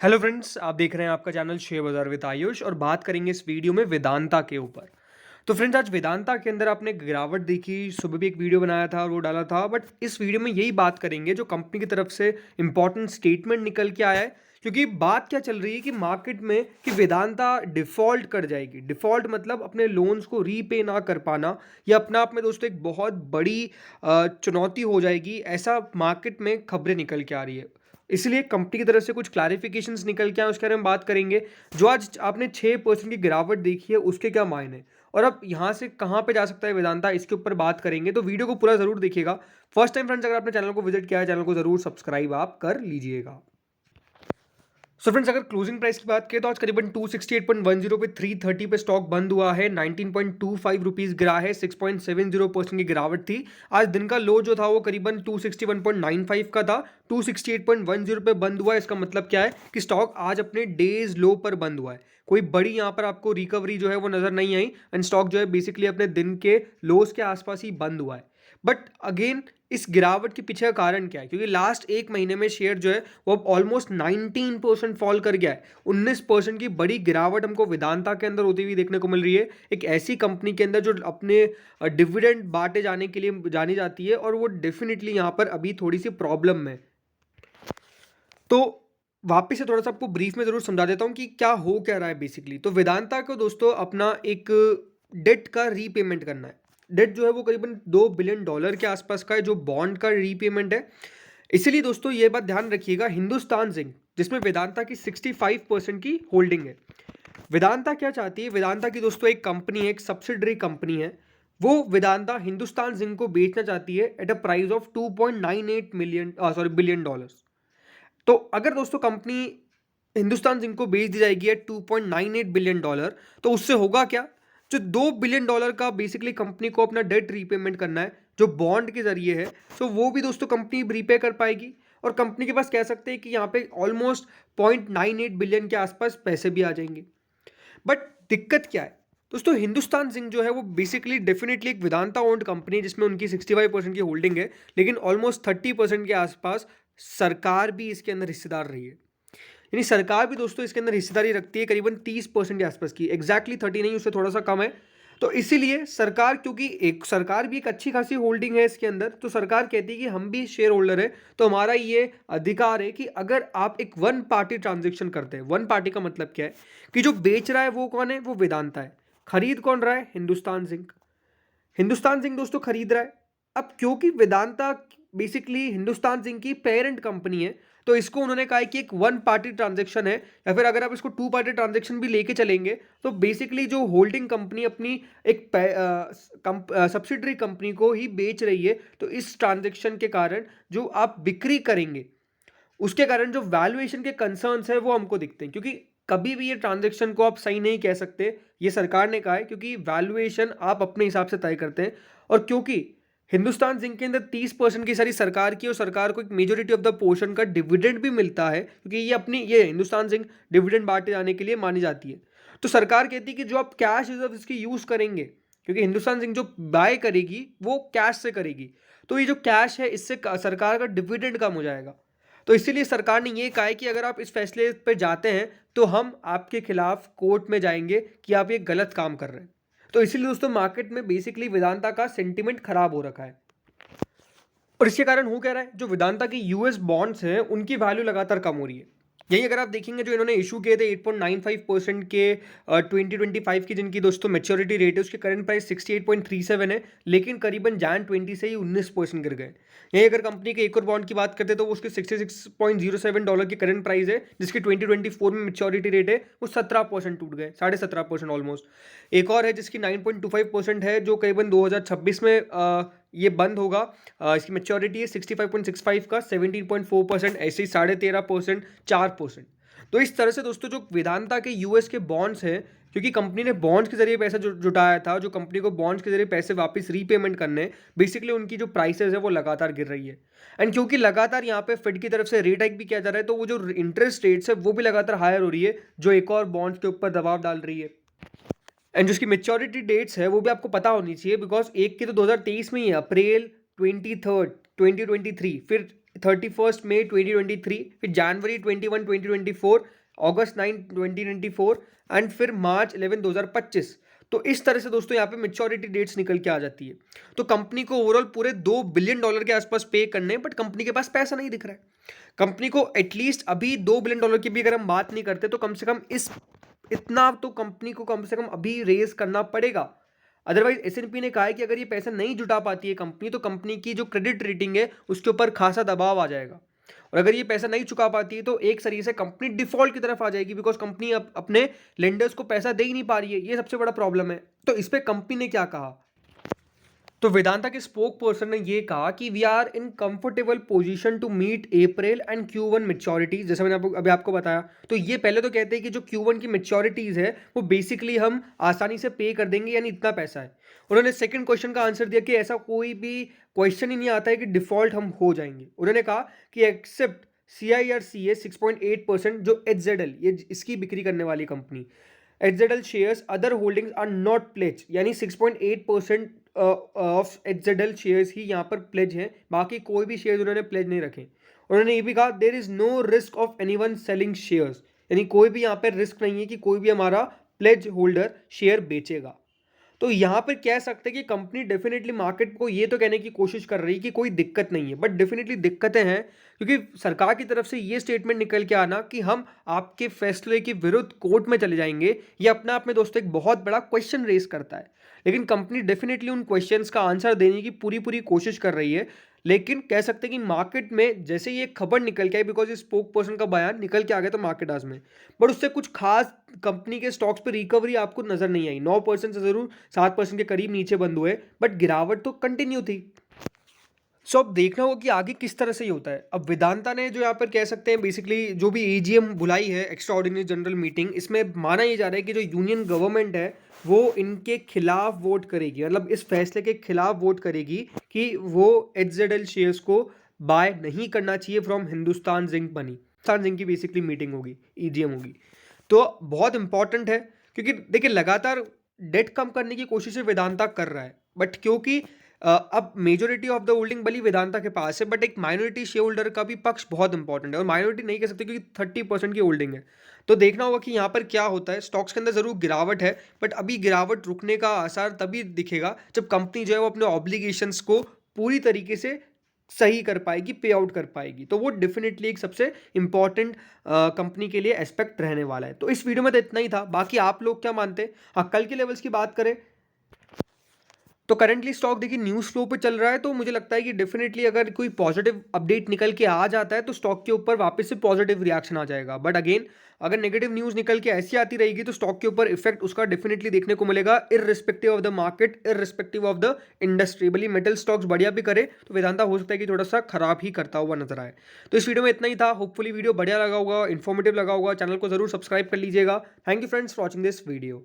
Hello friends, आप देख रहे हैं आपका चैनल शेयर बाजार विद आयुष और बात करेंगे इस वीडियो में वेदांता के ऊपर। तो फ्रेंड्स, आज वेदांता के अंदर आपने गिरावट देखी, सुबह भी एक वीडियो बनाया था और वो डाला था, बट इस वीडियो में यही बात करेंगे जो कंपनी की तरफ से इंपॉर्टेंट स्टेटमेंट निकल के आया है। क्योंकि बात क्या चल रही है कि मार्केट में कि वेदांता डिफॉल्ट कर जाएगी। डिफॉल्ट मतलब अपने लोन्स को रीपे ना कर पाना, या अपना आप में दोस्तों एक बहुत बड़ी चुनौती हो जाएगी, ऐसा मार्केट में खबरें निकल के आ रही है। इसलिए कंपनी की तरफ से कुछ क्लैरिफिकेशंस निकल के आए, उसके बारे में बात करेंगे। जो आज आपने 6% की गिरावट देखी है, उसके क्या मायने और अब यहाँ से कहाँ पे जा सकता है वेदांता, इसके ऊपर बात करेंगे। तो वीडियो को पूरा जरूर देखिएगा। फर्स्ट टाइम फ्रेंड्स, अगर आपने चैनल को विजिट किया है, चैनल को जरूर सब्सक्राइब आप कर लीजिएगा। सो फ्रेंड्स, अगर क्लोजिंग प्राइस की बात करें तो आज करीबन 268.10 पे 330 पे स्टॉक बंद हुआ है। 19.25 रुपीज गिरा है, 6.70% की गिरावट थी। आज दिन का लो जो था वो करीबन 261.95 का था, 268.10 पे बंद हुआ है। इसका मतलब क्या है कि स्टॉक आज अपने डेज लो पर बंद हुआ है। कोई बड़ी यहाँ पर आपको रिकवरी जो है वो नजर नहीं आई एंड स्टॉक जो है बेसिकली अपने दिन के लोज के आसपास ही बंद हुआ है। बट अगेन, इस गिरावट के पीछे का कारण क्या है? क्योंकि लास्ट एक महीने में शेयर जो है वो अब ऑलमोस्ट 19% फॉल कर गया है। 19% की बड़ी गिरावट हमको वेदांता के अंदर होती हुई देखने को मिल रही है, एक ऐसी कंपनी के अंदर जो अपने डिविडेंड बांटे जाने के लिए जानी जाती है, और वो डेफिनेटली यहाँ पर अभी थोड़ी सी प्रॉब्लम में। तो वापस से थोड़ा सा आपको ब्रीफ में जरूर समझा देता हूँ कि क्या हो क्या रहा है बेसिकली। तो वेदांता को दोस्तों अपना एक डेट का रीपेमेंट करना है। डेट जो है वो करीबन $2 बिलियन के आसपास का है, जो बॉन्ड का रीपेमेंट है। इसीलिए दोस्तों ये बात ध्यान रखिएगा, हिंदुस्तान जिंक जिसमें वेदांता की 65% की होल्डिंग है। वेदांता क्या चाहती है? वेदांता की दोस्तों एक कंपनी है, एक सब्सिडरी कंपनी है, वो वेदांता हिंदुस्तान जिंक को बेचना चाहती है at a price of 2.98 billion dollars. तो अगर दोस्तों कंपनी हिंदुस्तान जिंक को बेच दी जाएगी एट $2.98 बिलियन, तो उससे होगा क्या? जो $2 बिलियन का बेसिकली कंपनी को अपना डेट रीपेमेंट करना है, जो बॉन्ड के जरिए है, तो वो भी दोस्तों कंपनी रीपे कर पाएगी। और कंपनी के पास कह सकते हैं कि यहाँ पे ऑलमोस्ट 0.98 बिलियन के आसपास पैसे भी आ जाएंगे। बट दिक्कत क्या है दोस्तों? हिंदुस्तान जिंक जो है वो बेसिकली डेफिनेटली एक वेदांता ओन्ड कंपनी है, जिसमें उनकी 65% की होल्डिंग है, लेकिन ऑलमोस्ट 30% के आसपास सरकार भी इसके अंदर हिस्सेदार रही है। यानी सरकार भी दोस्तों इसके अंदर हिस्सेदारी रखती है, करीबन 30% के आसपास की, एग्जैक्टली 30 नहीं, उससे थोड़ा सा कम है। तो इसीलिए सरकार, क्योंकि एक सरकार भी एक अच्छी खासी होल्डिंग है इसके अंदर, तो सरकार कहती है कि हम भी शेयर होल्डर है, तो हमारा ये अधिकार है कि अगर आप एक वन पार्टी ट्रांजेक्शन करते हैं। वन पार्टी का मतलब क्या है कि जो बेच रहा है वो कौन है? वो वेदांता है। खरीद कौन रहा है? हिंदुस्तान जिंक। हिंदुस्तान जिंक दोस्तों खरीद रहा है। अब क्योंकि वेदांता बेसिकली हिंदुस्तान जिंक की पेरेंट कंपनी है, तो इसको उन्होंने कहा है कि एक वन पार्टी ट्रांजैक्शन है, या फिर अगर आप इसको टू पार्टी ट्रांजैक्शन भी लेके चलेंगे, तो बेसिकली जो होल्डिंग कंपनी अपनी एक सब्सिडरी कंपनी को ही बेच रही है, तो इस ट्रांजैक्शन के कारण जो आप बिक्री करेंगे, उसके कारण जो वैल्यूएशन के कंसर्न्स है वो हमको दिखते हैं। क्योंकि कभी भी ये ट्रांजैक्शन को आप सही नहीं कह सकते, ये सरकार ने कहा है, क्योंकि वैल्यूएशन आप अपने हिसाब से तय करते हैं। और क्योंकि हिंदुस्तान जिंक के अंदर 30% की सारी सरकार की, और सरकार को एक मेजोरिटी ऑफ द पोर्शन का डिविडेंड भी मिलता है, क्योंकि ये हिंदुस्तान जिंक डिविडेंड बांटे जाने के लिए मानी जाती है। तो सरकार कहती है कि जो आप कैश रिजर्व इसकी यूज करेंगे, क्योंकि हिंदुस्तान जिंक जो बाय करेगी वो कैश से करेगी, तो ये जो कैश है इससे सरकार का डिविडेंड कम हो जाएगा। तो इसीलिए सरकार ने ये कहा है कि अगर आप इस फैसले पर जाते हैं, तो हम आपके खिलाफ कोर्ट में जाएंगे कि आप ये गलत काम कर रहे हैं। तो इसीलिए दोस्तों मार्केट में बेसिकली वेदांता का सेंटिमेंट खराब हो रखा है। और इसके कारण हो क्या रहा है? जो वेदांता की यूएस बॉन्ड्स हैं उनकी वैल्यू लगातार कम हो रही है। यही अगर आप देखेंगे, जो इन्होंने इशू किए थे 8.95% के 2025 की, जिनकी दोस्तों मेच्योरिटी रेट है, उसके करंट प्राइस 68.37 है, लेकिन करीबन जैन 20 से ही 19% गिर गए। यही अगर कंपनी के एक और बॉन्ड की बात करते हैं, तो वो उसके $66.07 की करंट प्राइस है, जिसकी 2024 में मेच्योरिटी रेट है, वो 17% टूट गए, 17.5% ऑलमोस्ट। एक और है जिसकी 9.25% है, जो करीबन 2026 में ये बंद होगा। इसकी मेच्योरिटी है 65.65 का, 17.4%, ऐसे ही 13.5%, 4%। तो इस तरह से दोस्तों जो वेदांता के यूएस के बॉन्ड्स हैं, क्योंकि कंपनी ने बॉन्ड्स के जरिए पैसा जुटाया था, जो कंपनी को बॉन्ड्स के जरिए पैसे वापस रीपेमेंट करने, बेसिकली उनकी जो प्राइसेस है वो लगातार गिर रही है। एंड क्योंकि लगातार यहाँ पे फेड की तरफ से रेट हाइक भी किया जा रहा है, तो वो जो इंटरेस्ट रेट्स है वो भी लगातार हायर हो रही है, जो एक और बॉन्ड्स के ऊपर दबाव डाल रही है। एंड जो उसकी मेच्योरिटी डेट्स है वो भी आपको पता होनी चाहिए, बिकॉज एक की तो 2023 में ही है, अप्रैल 23 2023, फिर 31 मई 2023, फिर जनवरी 21 2024, अगस्त 9 2024 एंड फिर मार्च 11 2025। तो इस तरह से दोस्तों यहाँ पे मेच्योरिटी डेट्स निकल के आ जाती है। तो कंपनी को ओवरऑल पूरे $2 बिलियन के आसपास पे करने हैं, बट कंपनी के पास पैसा नहीं दिख रहा है। कंपनी को एटलीस्ट अभी $2 बिलियन की भी अगर हम बात नहीं करते तो कम से कम इतना तो कंपनी को कम से कम अभी रेज करना पड़ेगा। अदरवाइज एस&पी ने कहा है कि अगर ये पैसा नहीं जुटा पाती है कंपनी, तो कंपनी की जो क्रेडिट रेटिंग है उसके ऊपर खासा दबाव आ जाएगा। और अगर ये पैसा नहीं चुका पाती है तो एक तरीके से कंपनी डिफॉल्ट की तरफ आ जाएगी, बिकॉज कंपनी अपने लेंडर्स को पैसा दे ही नहीं पा रही है। ये सबसे बड़ा प्रॉब्लम है। तो इस पे कंपनी ने क्या कहा? तो वेदांता के स्पोक पर्सन ने ये कहा कि we are in comfortable position to meet April and Q1 maturity. जैसे मैंने अभी आपको बताया, तो ये पहले तो कहते हैं कि जो Q1 की मेच्योरिटीज है वो बेसिकली हम आसानी से पे कर देंगे, यानी इतना पैसा है। उन्होंने सेकंड क्वेश्चन का आंसर दिया कि ऐसा कोई भी क्वेश्चन ही नहीं आता है कि डिफॉल्ट हम हो जाएंगे। उन्होंने कहा कि एक्सेप्ट CIRCA 6.8% जो HZL, ये इसकी बिक्री करने वाली company, HZL shares other holdings are not pledge, यानी 6.8% ऑफ HZL शेयर्स ही यहाँ पर प्लेज हैं, बाकी कोई भी शेयर्स उन्होंने प्लेज नहीं रखे। उन्होंने ये भी कहा there is no risk of anyone selling shares, यानी कोई भी यहाँ पर रिस्क नहीं है कि कोई भी हमारा प्लेज होल्डर शेयर बेचेगा। तो यहाँ पर कह सकते हैं कि कंपनी डेफिनेटली मार्केट को ये तो कहने की कोशिश कर रही है कि कोई दिक्कत नहीं है, बट डेफिनेटली दिक्कतें हैं, क्योंकि सरकार की तरफ से ये स्टेटमेंट निकल के आना कि हम आपके फैसले के विरुद्ध कोर्ट में चले जाएंगे, ये अपने आप में दोस्तों एक बहुत बड़ा क्वेश्चन रेज करता है। लेकिन कंपनी डेफिनेटली उन क्वेश्चंस का आंसर देने की पूरी पूरी कोशिश कर रही है। लेकिन कह सकते हैं कि मार्केट में जैसे ये खबर निकल के आई, बिकॉज ये स्पोक पर्सन का बयान निकल के आ गया था मार्केट आज में, बट उससे कुछ खास कंपनी के स्टॉक्स पे रिकवरी आपको नजर नहीं आई। 9% से जरूर 7% के करीब नीचे बंद हुए, बट गिरावट तो कंटिन्यू थी। सो अब देखना होगा कि आगे किस तरह से ये होता है। अब वेदांता ने जो यहाँ पर कह सकते हैं बेसिकली जो भी AGM बुलाई है, एक्स्ट्रा ऑर्डिनरी जनरल मीटिंग, इसमें माना ये जा रहा है कि जो यूनियन गवर्नमेंट है वो इनके खिलाफ वोट करेगी, मतलब इस फैसले के खिलाफ वोट करेगी कि वो HZL शेयर्स को बाय नहीं करना चाहिए फ्रॉम हिंदुस्तान जिंक बनी। हिंदुस्तान जिंक की बेसिकली मीटिंग होगी, EGM होगी। तो बहुत इंपॉर्टेंट है, क्योंकि देखिए लगातार डेट कम करने की कोशिश वेदांता कर रहा है, बट क्योंकि अब मेजोरिटी ऑफ द होल्डिंग भली वेदांता के पास है, बट एक माइनॉरिटी शेयर होल्डर का भी पक्ष बहुत इंपॉर्टेंट है, और माइनॉरिटी नहीं कह सकते क्योंकि 30% की होल्डिंग है। तो देखना होगा कि यहाँ पर क्या होता है। स्टॉक्स के अंदर जरूर गिरावट है, बट अभी गिरावट रुकने का आसार तभी दिखेगा जब कंपनी जो है वो अपने ऑब्लिगेशंस को पूरी तरीके से सही कर पाएगी, पे आउट कर पाएगी। तो वो डेफिनेटली एक सबसे इंपॉर्टेंट कंपनी के लिए एस्पेक्ट रहने वाला है। तो इस वीडियो में तो इतना ही था, बाकी आप लोग क्या मानते हैं? हाँ, कल के लेवल्स की बात करें तो करंटली स्टॉक देखिए न्यूज़ फ्लो पे चल रहा है, तो मुझे लगता है कि डेफिनेटली अगर कोई पॉजिटिव अपडेट निकल के आ जाता है तो स्टॉक के ऊपर वापस से पॉजिटिव रिएक्शन आ जाएगा। बट अगेन अगर नेगेटिव न्यूज़ निकल के ऐसी आती रहेगी तो स्टॉक के ऊपर इफेक्ट उसका डेफिनेटली देखने को मिलेगा, irrespective of the market, irrespective of the industry. भले मेटल स्टॉक्स बढ़िया भी करे तो वेदांता हो सकता है कि थोड़ा सा खराब ही करता हुआ नजर आए। तो इस वीडियो में इतना ही था। होपफुली वीडियो बढ़िया लगा होगा, इन्फॉर्मेटिव लगा होगा। चैनल को जरूर सब्सक्राइब कर लीजिएगा। Thank you friends for watching this video.